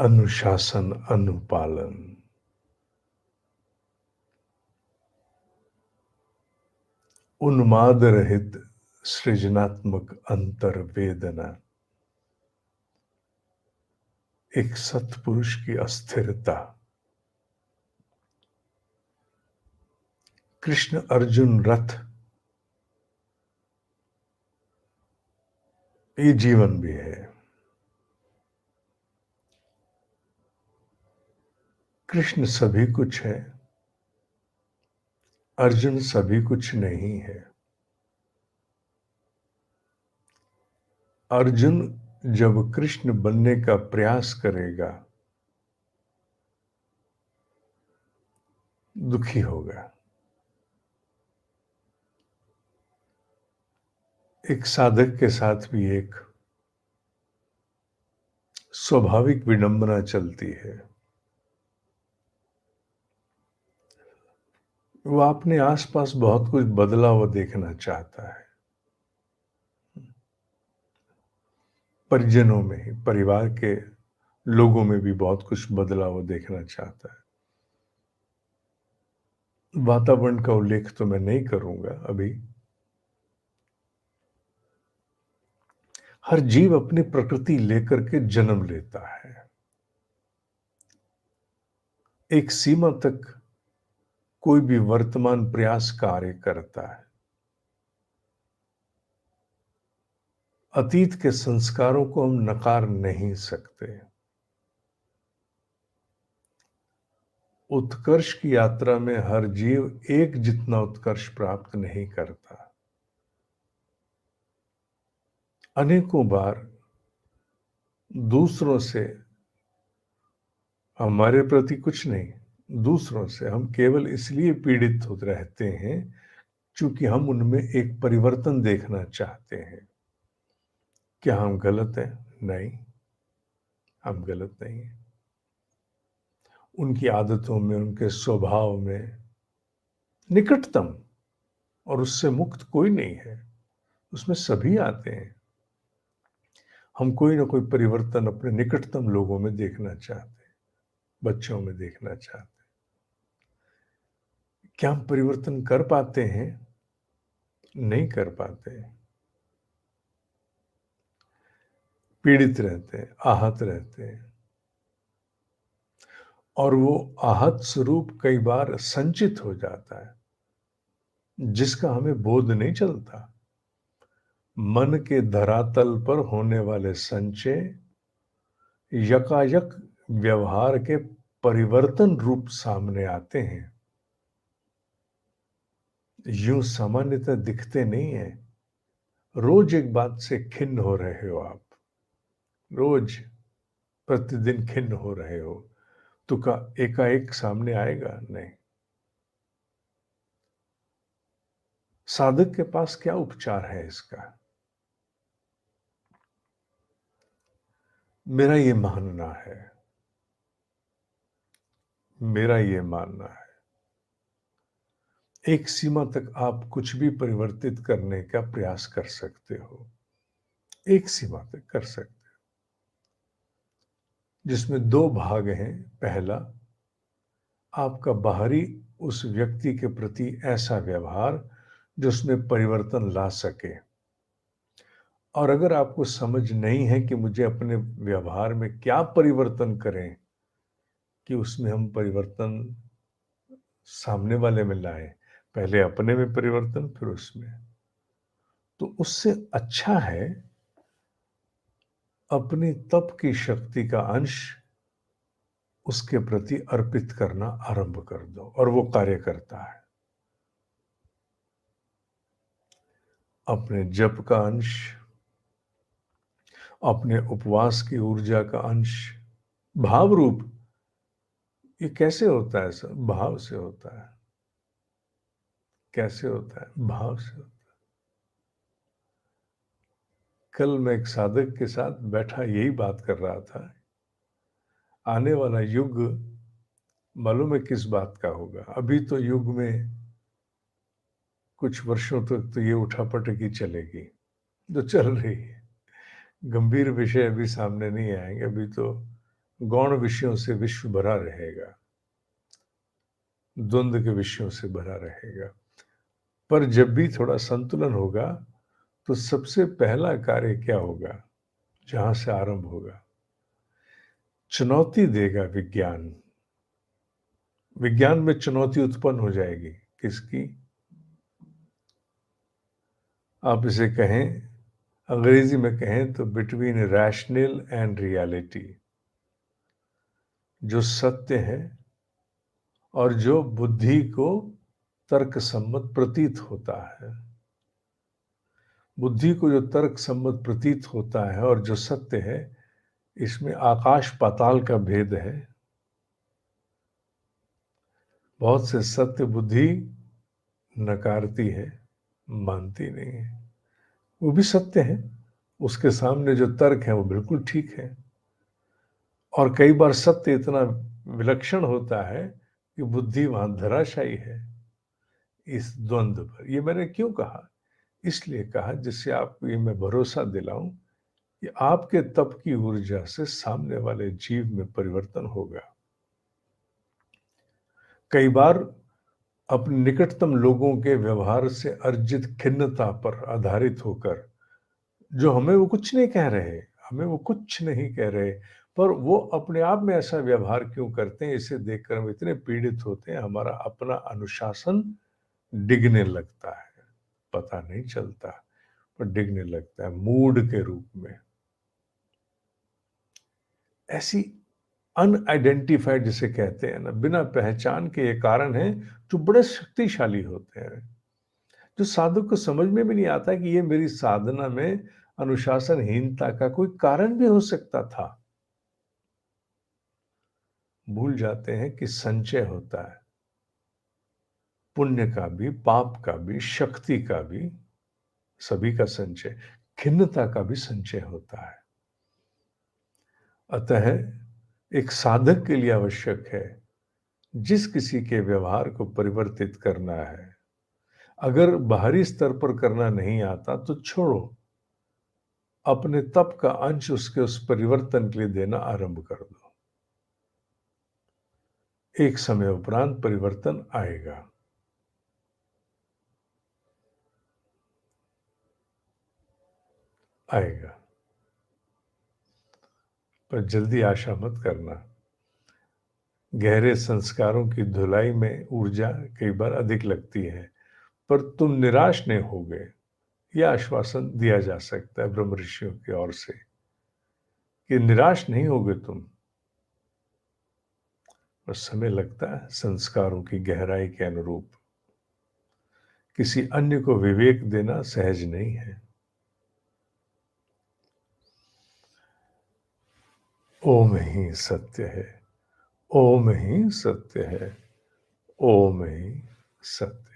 अनुशासन, अनुपालन, उन्माद रहित सृजनात्मक अंतर्वेदना, एक सत्पुरुष की अस्थिरता। कृष्ण अर्जुन रथ, ये जीवन भी है। कृष्ण सभी कुछ है, अर्जुन सभी कुछ नहीं है। अर्जुन जब कृष्ण बनने का प्रयास करेगा, दुखी होगा। एक साधक के साथ भी एक स्वाभाविक विडंबना चलती है। वो अपने आसपास बहुत कुछ बदला हुआ देखना चाहता है। परिजनों में ही, परिवार के लोगों में भी बहुत कुछ बदला हुआ देखना चाहता है। वातावरण का उल्लेख तो मैं नहीं करूंगा अभी। हर जीव अपनी प्रकृति लेकर के जन्म लेता है। एक सीमा तक कोई भी वर्तमान प्रयास कार्य करता है। अतीत के संस्कारों को हम नकार नहीं सकते। उत्कर्ष की यात्रा में हर जीव एक जितना उत्कर्ष प्राप्त नहीं करता। अनेकों बार दूसरों से, हमारे प्रति कुछ नहीं, दूसरों से हम केवल इसलिए पीड़ित होते रहते हैं क्योंकि हम उनमें एक परिवर्तन देखना चाहते हैं। क्या हम गलत हैं? नहीं, हम गलत नहीं हैं। उनकी आदतों में, उनके स्वभाव में निकटतम और उससे मुक्त कोई नहीं है। उसमें सभी आते हैं। हम कोई ना कोई परिवर्तन अपने निकटतम लोगों में देखना चाहते हैं, बच्चों में देखना चाहते हैं। क्या हम परिवर्तन कर पाते हैं? नहीं कर पाते। पीड़ित रहते हैं, आहत रहते हैं। और वो आहत स्वरूप कई बार संचित हो जाता है, जिसका हमें बोध नहीं चलता। मन के धरातल पर होने वाले संचय यकायक व्यवहार के परिवर्तन रूप सामने आते हैं। यूं सामान्यतः दिखते नहीं है। रोज एक बात से खिन्न हो रहे हो आप, रोज प्रतिदिन खिन्न हो रहे हो, तो का एकाएक सामने आएगा? नहीं। साधक के पास क्या उपचार है इसका? मेरा ये मानना है, मेरा ये मानना है, एक सीमा तक आप कुछ भी परिवर्तित करने का प्रयास कर सकते हो। एक सीमा तक कर सकते हो, जिसमें दो भाग हैं। पहला, आपका बाहरी उस व्यक्ति के प्रति ऐसा व्यवहार जो उसमें परिवर्तन ला सके। और अगर आपको समझ नहीं है कि मुझे अपने व्यवहार में क्या परिवर्तन करें कि उसमें हम परिवर्तन सामने वाले में लाएं, पहले अपने में परिवर्तन, फिर उसमें, तो उससे अच्छा है अपनी तप की शक्ति का अंश उसके प्रति अर्पित करना आरंभ कर दो, और वो कार्य करता है। अपने जप का अंश, अपने उपवास की ऊर्जा का अंश, भाव रूप। ये कैसे होता है सर? भाव से होता है। कैसे होता है? भाव से होता है। कल मैं एक साधक के साथ बैठा यही बात कर रहा था। आने वाला युग मालूम है किस बात का होगा? अभी तो युग में कुछ वर्षों तक तो ये उठापटकी चलेगी जो चल रही है। गंभीर विषय अभी सामने नहीं आएंगे। अभी तो गौण विषयों से विश्व भरा रहेगा, द्वंद्व के विषयों से भरा रहेगा। पर जब भी थोड़ा संतुलन होगा, तो सबसे पहला कार्य क्या होगा, जहां से आरंभ होगा? चुनौती देगा विज्ञान। विज्ञान में चुनौती उत्पन्न हो जाएगी। किसकी? आप इसे कहें, अंग्रेजी में कहें तो बिटवीन रैशनल एंड रियलिटी। जो सत्य है और जो बुद्धि को तर्क सम्मत प्रतीत होता है, बुद्धि को जो तर्क सम्मत प्रतीत होता है और जो सत्य है, इसमें आकाश पाताल का भेद है। बहुत से सत्य बुद्धि नकारती है, मानती नहीं है। वो भी सत्य है, उसके सामने जो तर्क है वो बिल्कुल ठीक है। और कई बार सत्य इतना विलक्षण होता है कि बुद्धि वहां धराशायी है। इस द्वंद्व पर ये मैंने क्यों कहा? इसलिए कहा जिससे आपको ये मैं भरोसा दिलाऊं कि आपके तप की ऊर्जा से सामने वाले जीव में परिवर्तन होगा। कई बार अपने निकटतम लोगों के व्यवहार से अर्जित खिन्नता पर आधारित होकर, जो हमें वो कुछ नहीं कह रहे, हमें वो कुछ नहीं कह रहे, पर वो अपने आप में ऐसा व्यवहार क्यों करते हैं, इसे देखकर हम इतने पीड़ित होते हैं, हमारा अपना अनुशासन डिगने लगता है। पता नहीं चलता, पर डिगने लगता है मूड के रूप में। ऐसी अनआइडेंटिफाइड जिसे कहते हैं ना, बिना पहचान के ये कारण हैं जो बड़े शक्तिशाली होते हैं, जो साधक को समझ में भी नहीं आता कि ये मेरी साधना में अनुशासनहीनता का कोई कारण भी हो सकता था। भूल जाते हैं कि संचय होता है, पुण्य का भी, पाप का भी, शक्ति का भी, सभी का संचय, खिन्नता का भी संचय होता है। अतः एक साधक के लिए आवश्यक है, जिस किसी के व्यवहार को परिवर्तित करना है, अगर बाहरी स्तर पर करना नहीं आता तो छोड़ो, अपने तप का अंश उसके उस परिवर्तन के लिए देना आरंभ कर दो। एक समय उपरांत परिवर्तन आएगा। आएगा, पर जल्दी आशा मत करना। गहरे संस्कारों की धुलाई में ऊर्जा कई बार अधिक लगती है, पर तुम निराश नहीं होगे, यह आश्वासन दिया जा सकता है ब्रह्म ऋषियों की ओर से कि निराश नहीं होगे तुम। पर समय लगता है संस्कारों की गहराई के अनुरूप। किसी अन्य को विवेक देना सहज नहीं है। ओम ही सत्य है, ओम ही सत्य है, ओम ही सत्य।